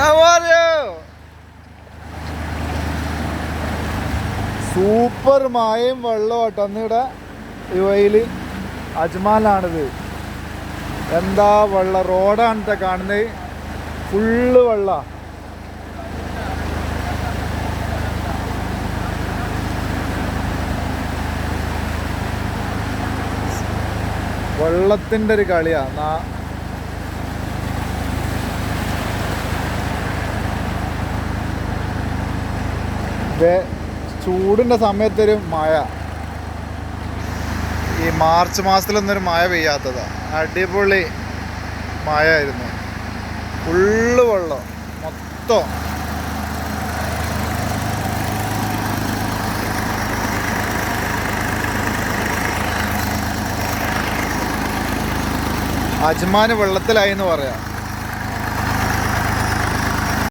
How are you? Super മായയും വെള്ളമാട്ടോ അന്നിവിടെ ഈ വയൽ അജ്മാലാണിത്. എന്താ വെള്ളം, റോഡാണ് കാണുന്നത്, ഫുള്ള് വെള്ളം. വെള്ളത്തിൻ്റെ ഒരു കളിയാണ്. ചൂടിൻ്റെ സമയത്തൊരു മഴ, ഈ മാർച്ച് മാസത്തിലൊന്നൊരു മഴ പെയ്യാത്തതാണ്. അടിപൊളി മഴ ആയിരുന്നു. ഫുള്ള് വെള്ളം മൊത്തം. അജ്മാൻ വെള്ളത്തിലായി എന്ന് പറയാം.